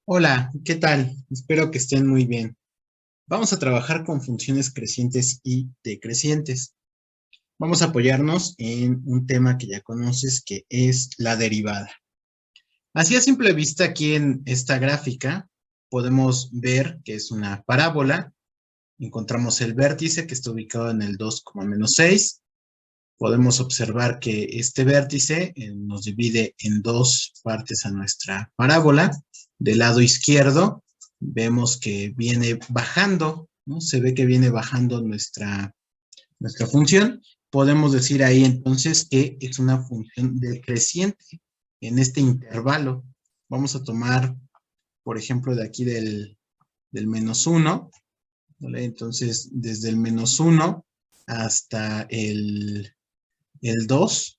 Hola, ¿qué tal? Espero que estén muy bien. Vamos a trabajar con funciones crecientes y decrecientes. Vamos a apoyarnos en un tema que ya conoces, que es la derivada. Así a simple vista, aquí en esta gráfica, podemos ver que es una parábola. Encontramos el vértice que está ubicado en el 2,-6. Podemos observar que este vértice nos divide en dos partes a nuestra parábola. Del lado izquierdo vemos que viene bajando, ¿no? Se ve que viene bajando nuestra función. Podemos decir ahí entonces que es una función decreciente en este intervalo. Vamos a tomar, por ejemplo, de aquí del -1, ¿vale? Entonces, desde el -1 hasta el 2,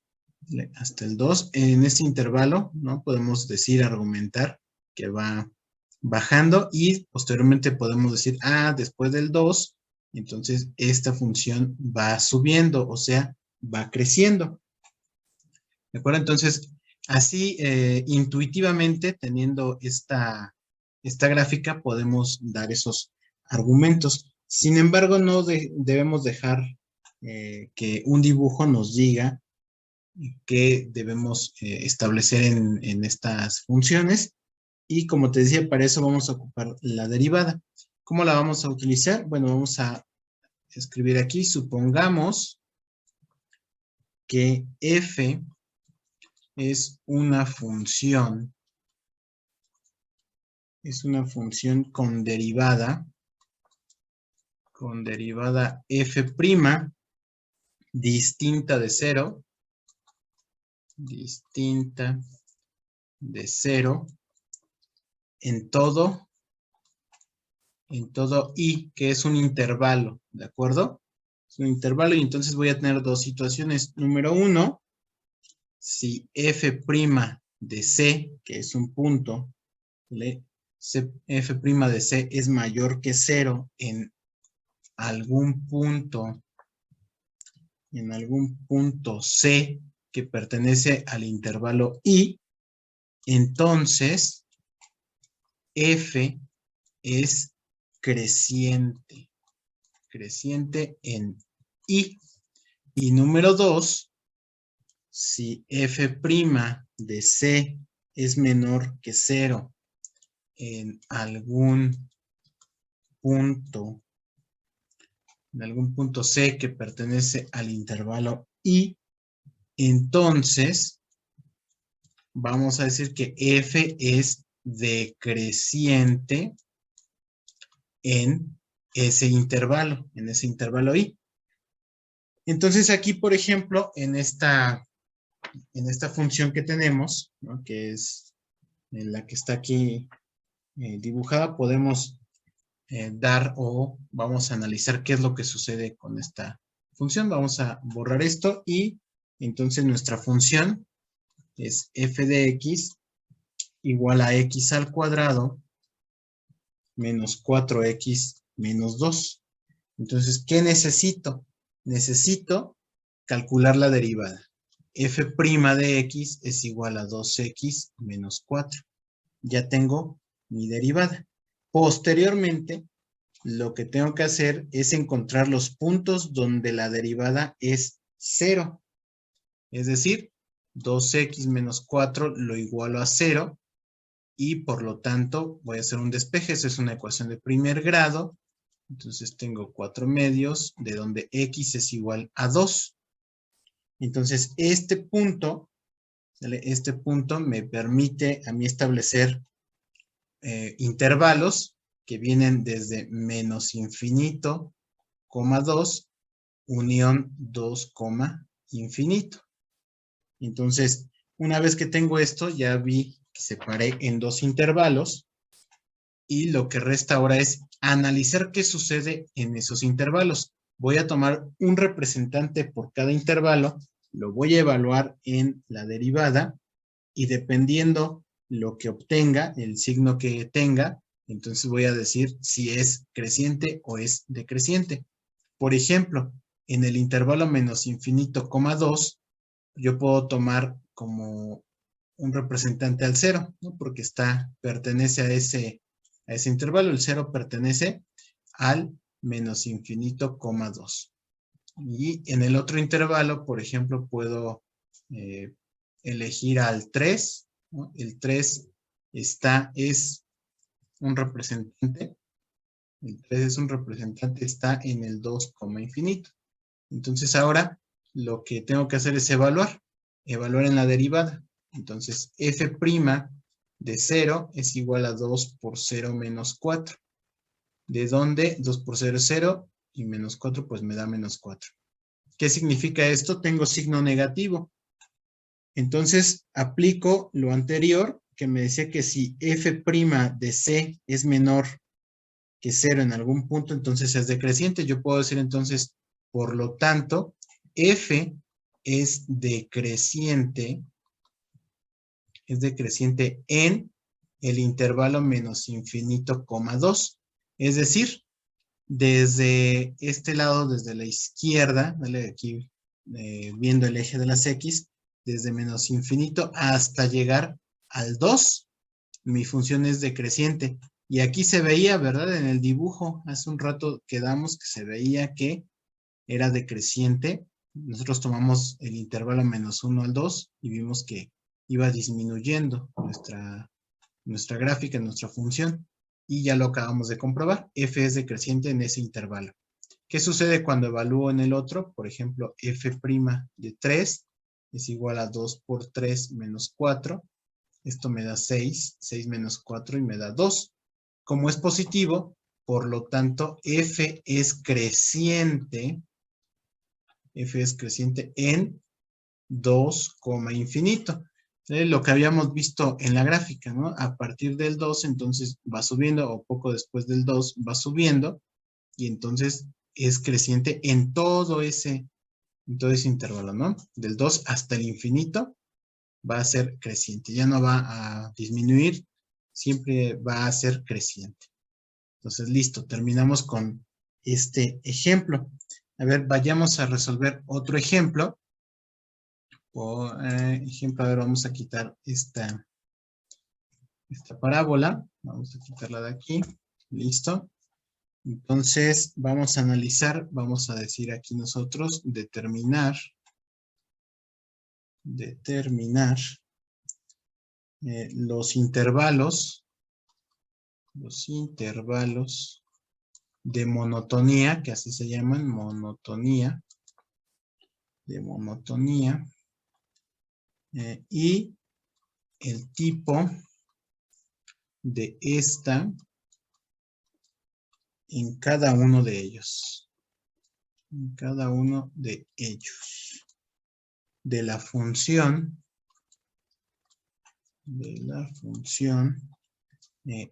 hasta el 2, en este intervalo, ¿no? Podemos decir, argumentar que va bajando y posteriormente podemos decir, después del 2, entonces esta función va subiendo, o sea, va creciendo. ¿De acuerdo? Entonces, así intuitivamente, teniendo esta gráfica, podemos dar esos argumentos. Sin embargo, no debemos dejar que un dibujo nos diga que debemos establecer en estas funciones. Y como te decía, para eso vamos a ocupar la derivada. ¿Cómo la vamos a utilizar? Bueno, vamos a escribir aquí, supongamos que f es una función con derivada f' distinta de 0, en todo i, que es un intervalo, ¿de acuerdo? Es un intervalo y entonces voy a tener dos situaciones. Número uno, si f' de c, que es un punto, ¿vale? F' de c es mayor que 0 algún punto, en algún punto c que pertenece al intervalo i, entonces f es creciente en i. Y número 2, si f' de c es menor que 0 en algún punto C que pertenece al intervalo I, entonces vamos a decir que f es decreciente en ese intervalo I. Entonces aquí, por ejemplo, en esta función que tenemos, ¿no? Que es la que está aquí dibujada, podemos dar o vamos a analizar qué es lo que sucede con esta función. Vamos a borrar esto y entonces nuestra función es f de x igual a x al cuadrado menos 4x menos 2. Entonces, ¿qué necesito? Necesito calcular la derivada. F' de x es igual a 2x menos 4. Ya tengo mi derivada. Posteriormente, lo que tengo que hacer es encontrar los puntos donde la derivada es 0. Es decir, 2x menos 4 lo igualo a 0 y por lo tanto voy a hacer un despeje. Esa es una ecuación de primer grado. Entonces tengo 4 medios de donde x es igual a 2. Entonces este punto me permite a mí establecer intervalos que vienen desde menos infinito, 2, unión 2, infinito. Entonces, una vez que tengo esto, ya vi que separé en dos intervalos y lo que resta ahora es analizar qué sucede en esos intervalos. Voy a tomar un representante por cada intervalo, lo voy a evaluar en la derivada y dependiendo lo que obtenga, el signo que tenga, entonces voy a decir si es creciente o es decreciente. Por ejemplo, en el intervalo menos infinito, 2, yo puedo tomar como un representante al 0, ¿no? Porque pertenece a ese intervalo. El 0 pertenece al menos infinito, coma 2. Y en el otro intervalo, por ejemplo, puedo elegir al 3, ¿no? El 3 es un representante. El 3 es un representante, está en el 2, infinito. Entonces ahora lo que tengo que hacer es evaluar en la derivada. Entonces f' de 0 es igual a 2 por 0 menos 4. ¿De dónde? 2 por 0 es 0 y menos 4 pues me da menos 4. ¿Qué significa esto? Tengo signo negativo. Entonces aplico lo anterior que me decía que si f' de c es menor que 0 en algún punto, entonces es decreciente. Yo puedo decir entonces, por lo tanto, f es decreciente en el intervalo menos infinito, coma 2. Es decir, desde este lado, desde la izquierda, ¿vale? Aquí viendo el eje de las X, desde menos infinito hasta llegar al 2, mi función es decreciente. Y aquí se veía, ¿verdad? En el dibujo, hace un rato quedamos que se veía que era decreciente. Nosotros tomamos el intervalo menos 1 al 2 y vimos que iba disminuyendo nuestra gráfica, nuestra función. Y ya lo acabamos de comprobar. F es decreciente en ese intervalo. ¿Qué sucede cuando evalúo en el otro? Por ejemplo, f' de 3 es igual a 2 por 3 menos 4. Esto me da 6, 6 menos 4 y me da 2. Como es positivo, por lo tanto, f es creciente en 2, infinito. Lo que habíamos visto en la gráfica, ¿no? A partir del 2, entonces va subiendo, o poco después del 2 va subiendo, y entonces es creciente en todo ese intervalo, ¿no? Del 2 hasta el infinito va a ser creciente, ya no va a disminuir, siempre va a ser creciente. Entonces, listo, terminamos con este ejemplo. A ver, vayamos a resolver otro ejemplo. Por ejemplo, a ver, vamos a quitar esta parábola. Vamos a quitarla de aquí. Listo. Entonces, vamos a analizar, vamos a decir aquí nosotros, determinar los intervalos de monotonía, que así se llaman, monotonía, y el tipo de esta en cada uno de ellos. De la función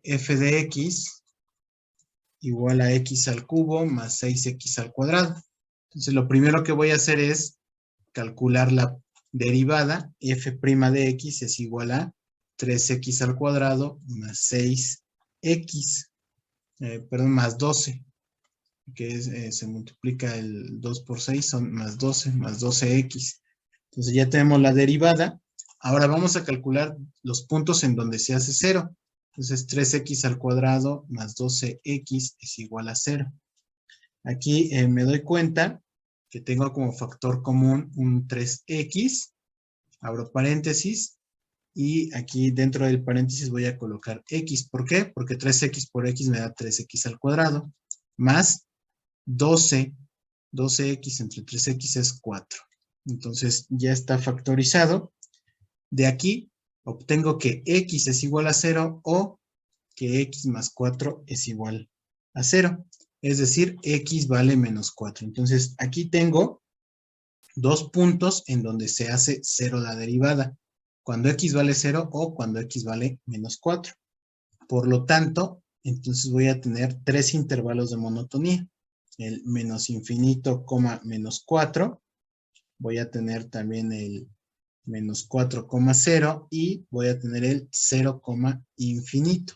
f de x igual a x al cubo más 6x al cuadrado. Entonces lo primero que voy a hacer es calcular la derivada. F' de x es igual a 3x al cuadrado más 6x, más 12, que se multiplica el 2 por 6, son más 12x. Entonces ya tenemos la derivada. Ahora vamos a calcular los puntos en donde se hace 0. Entonces 3x al cuadrado más 12x es igual a 0. Aquí me doy cuenta que tengo como factor común un 3x, abro paréntesis, y aquí dentro del paréntesis voy a colocar x. ¿Por qué? Porque 3x por x me da 3x al cuadrado, más 12x entre 3x es 4. Entonces ya está factorizado. De aquí obtengo que x es igual a 0 o que x más 4 es igual a 0. Es decir, x vale menos 4. Entonces aquí tengo dos puntos en donde se hace 0 la derivada. Cuando x vale 0 o cuando x vale menos 4. Por lo tanto, entonces voy a tener tres intervalos de monotonía. El menos infinito, menos 4. Voy a tener también el menos 4, 0 y voy a tener el 0, infinito.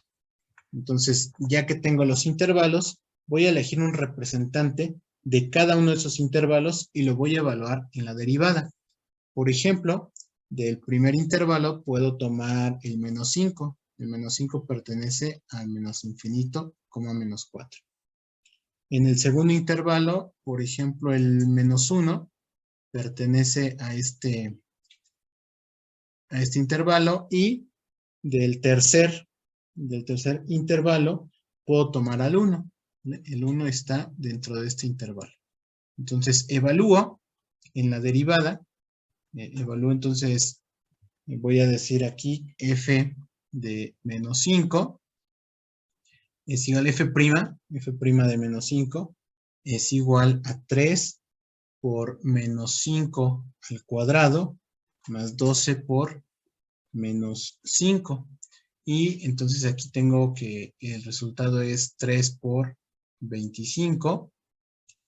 Entonces, ya que tengo los intervalos, voy a elegir un representante de cada uno de esos intervalos y lo voy a evaluar en la derivada. Por ejemplo, del primer intervalo puedo tomar el menos 5. El menos 5 pertenece al menos infinito, menos 4. En el segundo intervalo, por ejemplo, el menos 1 pertenece a este intervalo, y del tercer intervalo puedo tomar al 1. El 1 está dentro de este intervalo. Entonces, evalúo en la derivada. Evalúo, entonces, voy a decir aquí f de menos 5 es igual a f' de menos 5 es igual a 3 por menos 5 al cuadrado más 12 por menos 5. Y entonces aquí tengo que el resultado es 3 por 25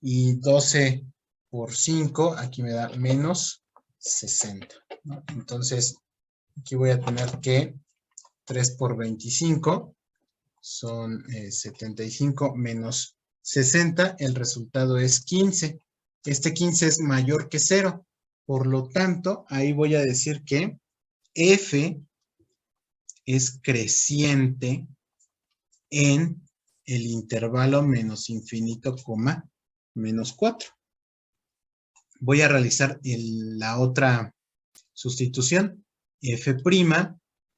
y 12 por 5, aquí me da menos 60, ¿no? Entonces, aquí voy a tener que 3 por 25 son 75 menos 60, el resultado es 15. Este 15 es mayor que 0, por lo tanto, ahí voy a decir que f es creciente en el intervalo menos infinito, menos 4. Voy a realizar la otra sustitución. F'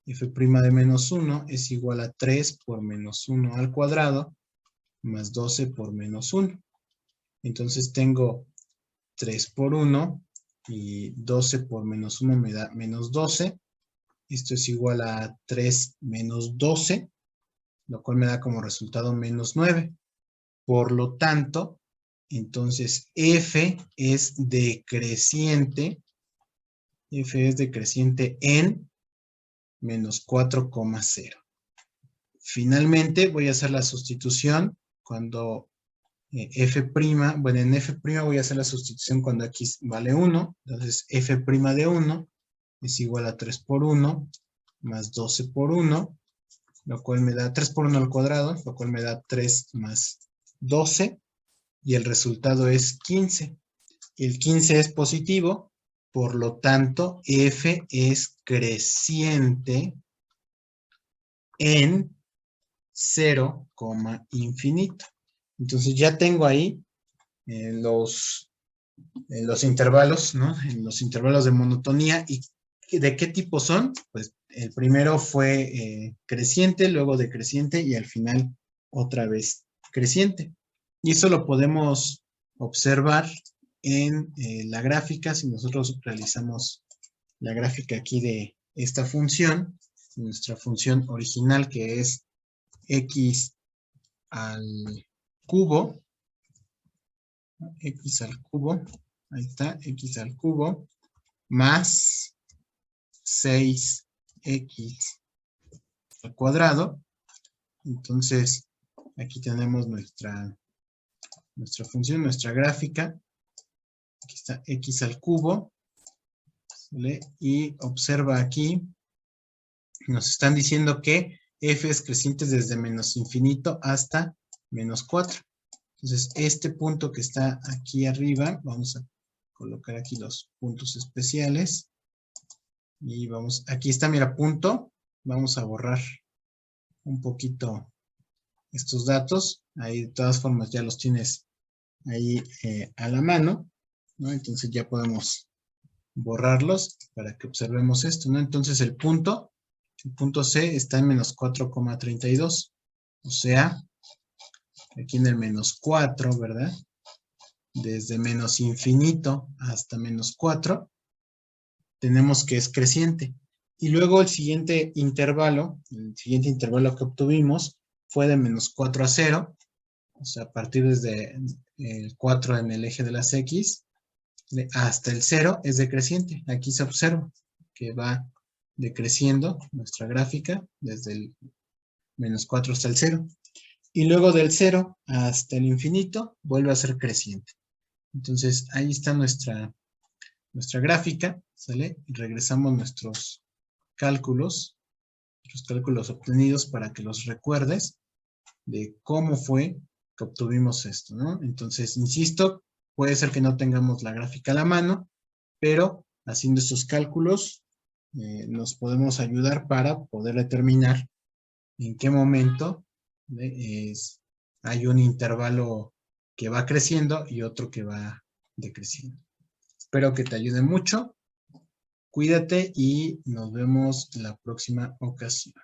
de menos 1 es igual a 3 por menos 1 al cuadrado más 12 por menos 1. Entonces tengo 3 por 1 y 12 por menos 1 me da menos 12. Esto es igual a 3 menos 12, lo cual me da como resultado menos 9. Por lo tanto, entonces f es decreciente en menos 4,0. Finalmente voy a hacer la sustitución cuando en f' voy a hacer la sustitución cuando x vale 1. Entonces f' de 1 es igual a 3 por 1 más 12 por 1, lo cual me da 3 por 1 al cuadrado, lo cual me da 3 más 12, y el resultado es 15. El 15 es positivo, por lo tanto, f es creciente en 0, infinito. Entonces ya tengo ahí los intervalos, ¿no? En los intervalos de monotonía. ¿Y de qué tipo son? Pues el primero fue creciente, luego decreciente y al final otra vez creciente. Y eso lo podemos observar en la gráfica. Si nosotros realizamos la gráfica aquí de esta función, nuestra función original, que es x al cubo, ahí está, x al cubo, más 6x al cuadrado. Entonces, aquí tenemos nuestra función, nuestra gráfica. Aquí está x al cubo, ¿vale? Y observa aquí, nos están diciendo que f es creciente desde menos infinito hasta menos 4. Entonces, este punto que está aquí arriba, vamos a colocar aquí los puntos especiales. Y vamos, aquí está, mira, punto. Vamos a borrar un poquito estos datos. Ahí de todas formas ya los tienes ahí a la mano, ¿no? Entonces ya podemos borrarlos para que observemos esto, ¿no? Entonces el punto C está en menos 4,32. O sea, aquí en el menos 4, ¿verdad? Desde menos infinito hasta menos 4, tenemos que es creciente. Y luego el siguiente intervalo que obtuvimos fue de menos 4 a 0, o sea, a partir desde el 4 en el eje de las X, hasta el 0 es decreciente. Aquí se observa que va decreciendo nuestra gráfica desde el menos 4 hasta el 0. Y luego del 0 hasta el infinito vuelve a ser creciente. Entonces ahí está nuestra gráfica, ¿sale? Y regresamos nuestros cálculos obtenidos para que los recuerdes de cómo fue que obtuvimos esto, ¿no? Entonces, insisto, puede ser que no tengamos la gráfica a la mano, pero haciendo estos cálculos nos podemos ayudar para poder determinar en qué momento hay un intervalo que va creciendo y otro que va decreciendo. Espero que te ayude mucho. Cuídate y nos vemos la próxima ocasión.